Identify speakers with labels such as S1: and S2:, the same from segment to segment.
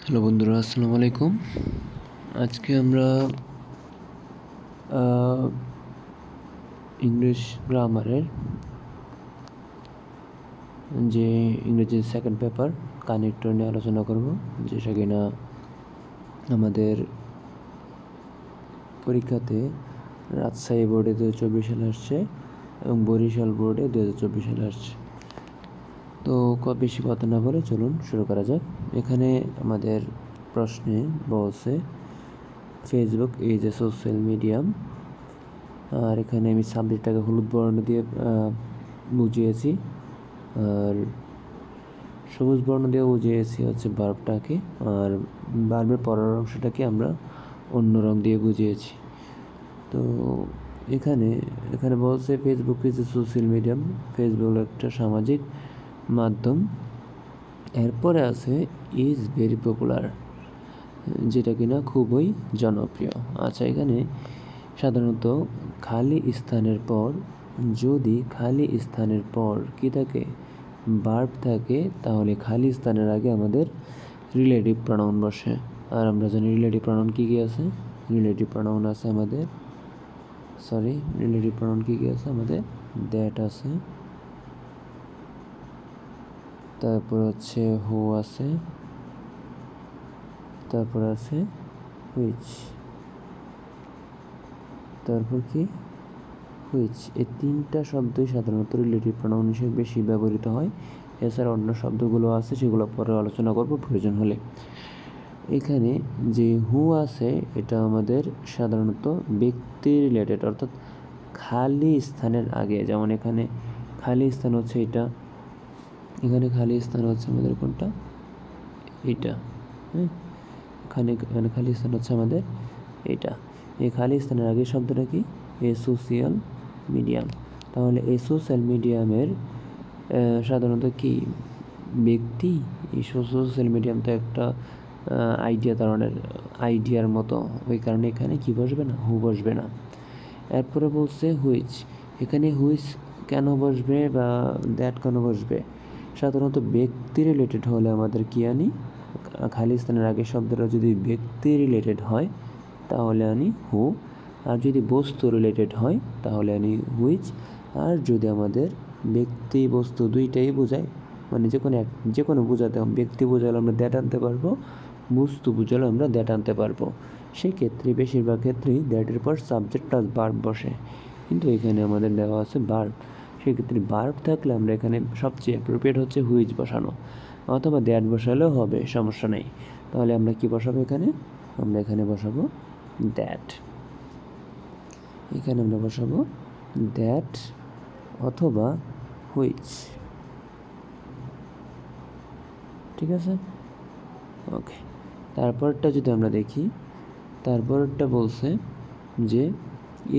S1: Hello বন্ধুরা, আসসালামু আলাইকুম। আজকে আমরা ইংলিশ গ্রামারের যে ইংরেজির সেকেন্ড পেপার কানেক্টর নিয়ে আলোচনা করব, যেটা কিনা আমাদের পরীক্ষাতে রাজশাহী বোর্ডে 2024 সালে আসছে এবং বরিশাল বোর্ডে 2024 সালে আসছে। তো বেশি কথা না বলে চলুন শুরু করা যাক। এখানে আমাদের প্রশ্নে বলছে Facebook is a social medium, আর এখানে আমি সাবজেক্টটাকে হলুদ বর্ণ দিয়ে বুঝিয়েছি, আর সবুজ বর্ণ দিয়ে বুঝিয়েছি হচ্ছে ভার্বটাকে, আর ভার্বের পরের অংশটাকে আমরা অন্য রং দিয়ে বুঝিয়েছি। তো এখানে বলছে Facebook is a social medium, Facebook একটা সামাজিক মাধ্যম। এরপরে আছে ইজ ভেরি পপুলার, যেটা কিনা খুবই জনপ্রিয়। আচ্ছা, এখানে সাধারণত খালি স্থানের পর কি থাকে, ভার্ব থাকে, তাহলে খালি স্থানের আগে আমাদের রিলেটিভ প্রনাউন বসে। আর আমরা জানি রিলেটিভ প্রনাউন কী কী আছে। রিলেটিভ প্রনাউন আছে আমাদের দ্যাট আছে, তারপর হচ্ছে হু আছে, তারপর আছে হুইচ, তারপর কি হুইচ। এই তিনটা শব্দই সাধারণত রিলেটিভ প্রনাউন হিসেবে বেশি ব্যবহৃত হয়। এছাড়া অন্য শব্দগুলো আছে, সেগুলো পরে আলোচনা করব প্রয়োজন হলে। এখানে যে হু আছে, এটা আমাদের সাধারণত ব্যক্তি রিলেটেড, অর্থাৎ খালি স্থানের আগে। যেমন এখানে খালি স্থান হচ্ছে এটা, এখানে খালি স্থান হচ্ছে আমাদের কোনটা, এটা। হ্যাঁ, এখানে খালি স্থান হচ্ছে আমাদের এটা। এই খালি স্থানের আগে শব্দটা কি, এ সোশ্যাল মিডিয়াম। তাহলে এই সোশ্যাল মিডিয়ামের সাধারণত কি ব্যক্তি। এই সোশ্যাল মিডিয়াম তো একটা আইডিয়ার মতো, ওই কারণে এখানে কি বসবে না, হু বসবে না। এরপরে বলছে হুইচ। এখানে হুইচ কেন বসবে বা দ্যাট কেন বসবে? সাধারণত ব্যক্তি রিলেটেড হলে আমাদের কি আনি, খালি স্থানের আগে শব্দটা যদি ব্যক্তি রিলেটেড হয় তাহলে আনি হু, আর যদি বস্তু রিলেটেড হয় তাহলে আনি হুইচ। আর যদি আমাদের ব্যক্তি বস্তু দুইটাই বোঝায়, মানে যে কোনো বোঝাতে, ব্যক্তি বোঝালে আমরা দ্যাট আনতে পারবো, বস্তু বোঝালে আমরা দ্যাট আনতে পারবো। সেই ক্ষেত্রে বেশিরভাগ ক্ষেত্রেই দ্যাটের পর সাবজেক্ট প্লাস ভার্ব বসে, কিন্তু এখানে আমাদের দেওয়া আছে ভার্ব। সেক্ষেত্রে ভার্ব থাকলে আমরা এখানে সবচেয়ে অ্যাপ্রোপ্রিয়েট হচ্ছে হুইচ বসানো, অথবা দ্যাট বসালেও হবে, সমস্যা নেই। তাহলে আমরা কি বসাবো এখানে, আমরা এখানে বসাবো দ্যাট। এখানে আমরা বসাবো দ্যাট অথবা হুইচ। ঠিক আছে, ওকে। তারপরটা যদি আমরা দেখি, তারপরটা বলছে যে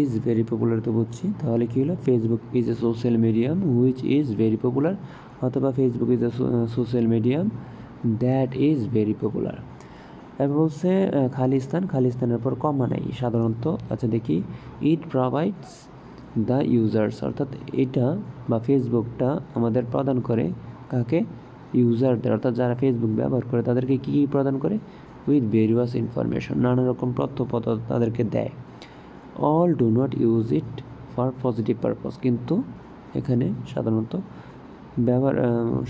S1: ইজ ভেরি পপুলার, তো বুঝছি। তাহলে কী হলো, Facebook is a social medium which is very popular, অথবা Facebook is a social medium that is very popular. এবার বলছে খালি স্থানের পর কমা নাই সাধারণত। আচ্ছা দেখি, ইট প্রোভাইডস দ্য ইউজার্স, অর্থাৎ এটা বা ফেসবুকটা আমাদের প্রদান করে কাকে, ইউজারদের, অর্থাৎ যারা ফেসবুক ব্যবহার করে তাদেরকে কী প্রদান করে, উইথ ভেরিয়াস ইনফরমেশন, নানা রকম তথ্য তাদেরকে দেয়। All do not use it for positive purpose, কিন্তু এখানে সাধারণত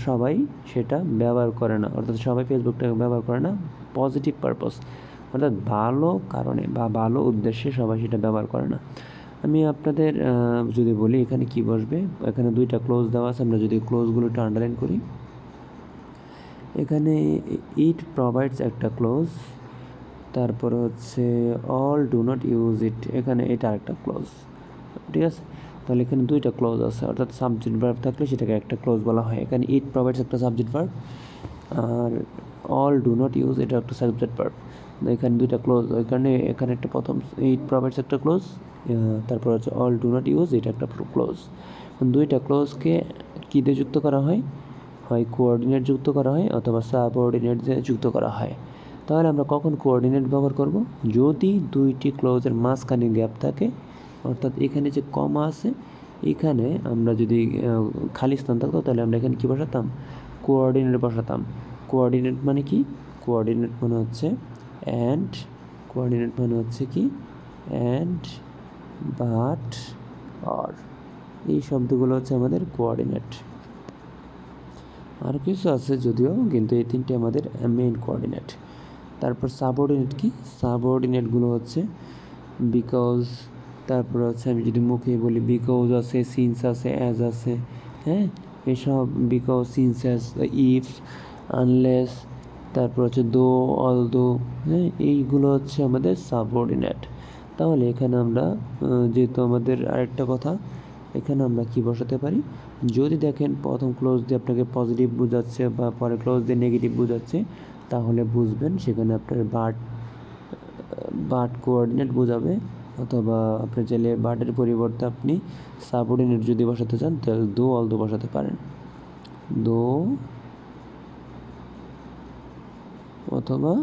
S1: সবাই সেটা ব্যবহার করে না, অর্থাৎ সবাই ফেসবুকটাকে ব্যবহার করে না পজিটিভ পারপাস, অর্থাৎ ভালো কারণে বা ভালো উদ্দেশ্যে সবাই সেটা ব্যবহার করে না। আমি আপনাদের যদি বলি এখানে কি বসবে, এখানে দুইটা ক্লোজ দেওয়া আছে, আমরা যদি ক্লোজগুলো একটু আন্ডারলাইন করি, এখানে ইট প্রোভাইডস একটা ক্লোজ, তারপরে হচ্ছে all do not use it, এখানে এটা আরেকটা ক্লোজ। ঠিক আছে, তাহলে এখানে দুইটা ক্লোজ আছে, অর্থাৎ সাবজেক্ট ভার্ব থাকলে সেটাকে একটা ক্লোজ বলা হয়। এখানে ইট প্রোভাইডস একটা সাবজেক্ট ভার্ব, আর অল ডু নট ইউজ এটা একটা সাবজেক্ট ভার্ব। এখানে দুইটা ক্লোজ, ওই কারণে এখানে একটা প্রথম ইট প্রোভাইডস একটা ক্লোজ, তারপর হচ্ছে অল ডু নট ইউজ এটা একটা ক্লোজ। দুইটা ক্লোজকে কী দিয়ে যুক্ত করা হয়, হয় কোঅর্ডিনেট যুক্ত করা হয় অথবা সাবঅর্ডিনেট দিয়ে যুক্ত করা হয়। তাহলে আমরা কখন কোঅর্ডিনেট ব্যবহার করব, যদি দুইটি ক্লোজের মাঝখানে গ্যাপ থাকে, অর্থাৎ এখানে যে কমা আছে, এখানে আমরা যদি খালি স্থান থাকতো তাহলে আমরা এখানে কী বসাতাম, কোঅর্ডিনেট বসাতাম। কোঅর্ডিনেট মানে কি, কোঅর্ডিনেট মানে হচ্ছে অ্যান্ড, কোঅর্ডিনেট মানে হচ্ছে কি অ্যান্ড, বাট, অর, এই শব্দগুলো হচ্ছে আমাদের কোঅর্ডিনেট। আর কিছু আছে যদিও, কিন্তু এই তিনটে আমাদের মেইন কোঅর্ডিনেট। তারপর সাবঅর্ডিনেট কি, সাবঅর্ডিনেটগুলো হচ্ছে বিকজ, তারপর হচ্ছে আমি যদি মুখে বলি বিকজ আছে, সিন্স আছে, অ্যাজ আছে, হ্যাঁ এসব because, since, as, if, unless, তারপর হচ্ছে দো, অলদো, হ্যাঁ এইগুলো হচ্ছে আমাদের সাবঅর্ডিনেট। তাহলে এখানে আমরা যেহেতু আমাদের আরেকটা কথা, এখানে আমরা কি বসাতে পারি, যদি দেখেন প্রথম ক্লোজ দিয়ে আপনাকে পজিটিভ বোঝাচ্ছে বা পরে ক্লোজ দিয়ে নেগেটিভ বোঝাচ্ছে, তাহলে বুঝবেন সেখানে আপনার বাট কোঅর্ডিনেট বোঝাবে, অথবা আপনি চাইলে বাটের পরিবর্তে আপনি সাবঅর্ডিনেট যদি বসাতে চান তাহলে দো, অলদো বসাতে পারেন, দো অথবা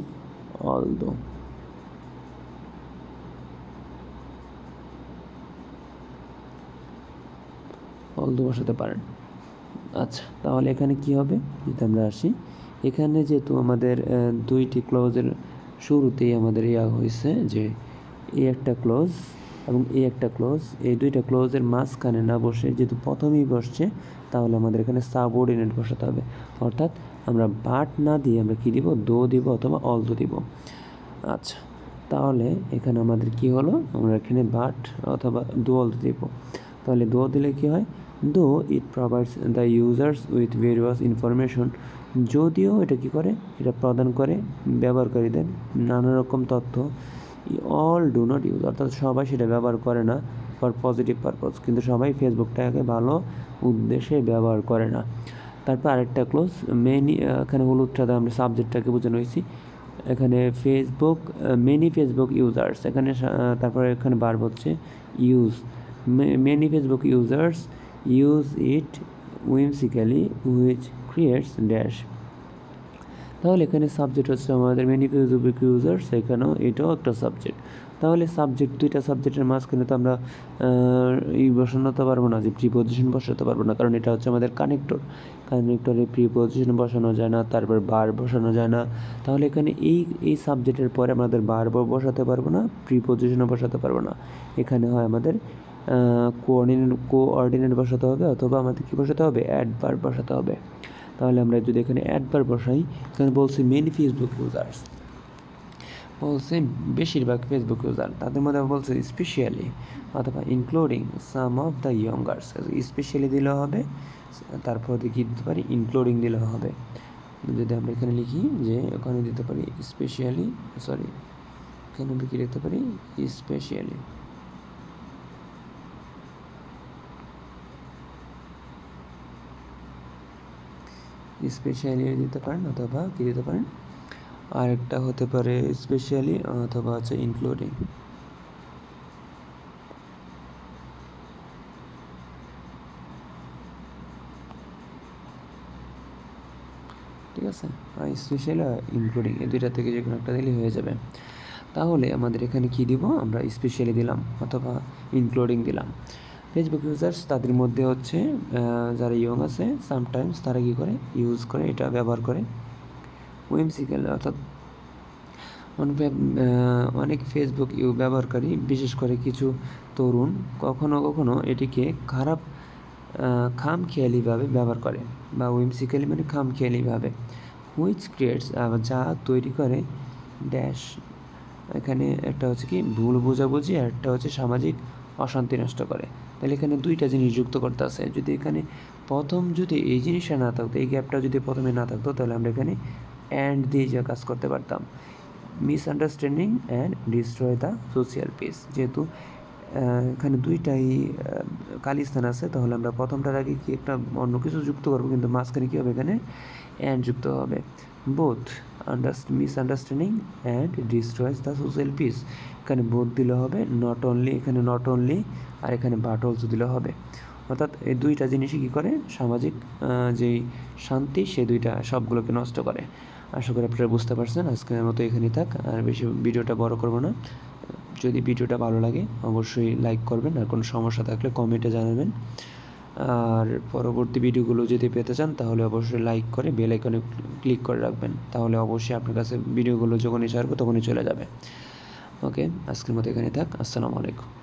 S1: অলদো। অলদো বসাতে পারেন। আচ্ছা, তাহলে এখানে কি হবে যদি আমরা আসি, এখানে যেহেতু আমাদের দুইটি ক্লোজের শুরুতেই আমাদের হয়েছে যে এই একটা ক্লোজ এবং এই একটা ক্লোজ, এই দুইটা ক্লোজের মাঝখানে না বসে যেহেতু প্রথমেই বসছে, তাহলে আমাদের এখানে সাবঅর্ডিনেট বসাতে হবে। অর্থাৎ আমরা বাট না দিয়ে আমরা কি দিব, দো দিব অথবা অলদো দিব। আচ্ছা, তাহলে এখানে আমাদের কি হলো, আমরা এখানে বাট অথবা দো, অলদো দিব। তাহলে দো দিলে কি হয়, দো ইট provides the users with various information, যদিও এটা কি করে, এটা প্রদান করে ব্যবহারকারীদের নানা রকম তথ্য, অল ডু নট ইউজ, অর্থাৎ সবাই সেটা ব্যবহার করে না ফর পজিটিভ পারপস, কিন্তু সবাই ফেসবুকটাকে ভালো উদ্দেশ্যে ব্যবহার করে না। তারপর আরেকটা ক্লোজ মেনি, এখানে হলুদটাতে আমরা সাবজেক্টটাকে বোঝানো হয়েছি, এখানে ফেসবুক মেনি ফেসবুক ইউজার্স, এখানে তারপরে এখানে ভার্ব হচ্ছে use, many Facebook users use it whimsically which creates dash. তাহলে এখানে সাবজেক্ট হচ্ছে আমাদের মেনি ফেসবুক ইউজার্স, এখানেও এটাও একটা সাবজেক্ট। তাহলে সাবজেক্ট, দুইটা সাবজেক্টের মাঝখানে তো আমরা বসাতে পারবো না, যে প্রিপোজিশন বসাতে পারবো না, কারণ এটা হচ্ছে আমাদের কানেক্টর, কানেক্টরে প্রিপোজিশন বসানো যায় না, তারপর বার বসানো যায় না। তাহলে এখানে এই সাবজেক্টের পরে আমাদের বারও বসাতে পারবো না, প্রিপোজিশনও বসাতে পারবো না। এখানে হয় আমাদের কোঅর্ডিনেট বসাতে হবে, অথবা আমাদের কী বসাতে হবে, অ্যাডভার্ব বসাতে হবে। তাহলে আমরা যদি এখানে অ্যাডভার্ব বসাই, এখানে বলছি মেনি ফেসবুক ইউজার্স, বলছে বেশিরভাগ ফেসবুক ইউজার, তাদের মধ্যে বলছে স্পেশালি অথবা including some of the youngers, specially দিলে হবে, তারপর কি দিতে পারি, ইনক্লুডিং দিলে হবে। যদি আমরা এখানে লিখি যে ওখানে দিতে পারি স্পেশালি, সরি এখানে আমরা কি লিখতে পারি, স্পেশালি, স্পেশালি দিতে পারেন, অথবা কি দিতে পারেন, আরেকটা হতে পারে স্পেশালি অথবা হচ্ছে ইনক্লুডিং। ঠিক আছে, আর স্পেশালি আর ইনক্লুডিং এই দুইটা থেকে যে কোনো একটা দিলে হয়ে যাবে। তাহলে আমাদের এখানে কি দিব, আমরা স্পেশালি দিলাম অথবা ইনক্লুডিং দিলাম। ফেসবুক ইউজার্স তাদের মধ্যে হচ্ছে যারা ইয়ং আছে, সামটাইমস তারা কী করে, ইউজ করে, এটা ব্যবহার করে whimsical, অর্থাৎ অনেক ফেসবুক ব্যবহারকারী, বিশেষ করে কিছু তরুণ কখনো কখনো এটিকে খামখেয়ালিভাবে ব্যবহার করে, বা whimsically মানে খামখেয়ালিভাবে, হুইচ ক্রিয়েটস, যা তৈরি করে ড্যাশ, এখানে একটা হচ্ছে কি ভুল বোঝাবুঝি, আর একটা হচ্ছে সামাজিক অশান্তি নষ্ট করে। তাহলে এখানে দুইটা জিনিস যুক্ত করতে আছে, যদি এখানে প্রথম যদি এই জিনিসটা না থাকতো, এই গ্যাপটা যদি প্রথমে না থাকতো, তাহলে আমরা এখানে অ্যান্ড দিয়ে যা কাজ করতে পারতাম, misunderstanding and destroy the social piece. যেহেতু এখানে দুইটাই খালিস্তান আছে, তাহলে আমরা প্রথমটার আগে কি একটা অন্য কিছু যুক্ত করবো, কিন্তু মাঝখানে কী হবে, এখানে অ্যান্ড যুক্ত হবে, both misunderstanding and destroys the social peace. এখানে বোথ দিলে হবে, নট অনলি, এখানে নট অনলি, আর এখানে বাট অলসো দিলে হবে। অর্থাৎ এই দুইটা জিনিসই কী করে, সামাজিক যেই শান্তি, সে দুইটা সবগুলোকে নষ্ট করে। আশা করি আপনারা বুঝতে পারছেন। আজকের মতো এখানেই থাক, আর বেশি ভিডিওটা বড় করব না। যদি ভিডিওটা ভালো লাগে অবশ্যই লাইক করবেন, আর কোনো সমস্যা থাকলে কমেন্টে জানাবেন। আর পরবর্তী ভিডিওগুলো যদি পেতে চান তাহলে অবশ্যই লাইক করে বেল আইকনে ক্লিক করে রাখবেন, তাহলে অবশ্যই আপনার কাছে ভিডিওগুলো যখনই ছাড়বো তখনই চলে যাবে। ওকে, আজকের মতো এখানে থাক। আসসালামু আলাইকুম।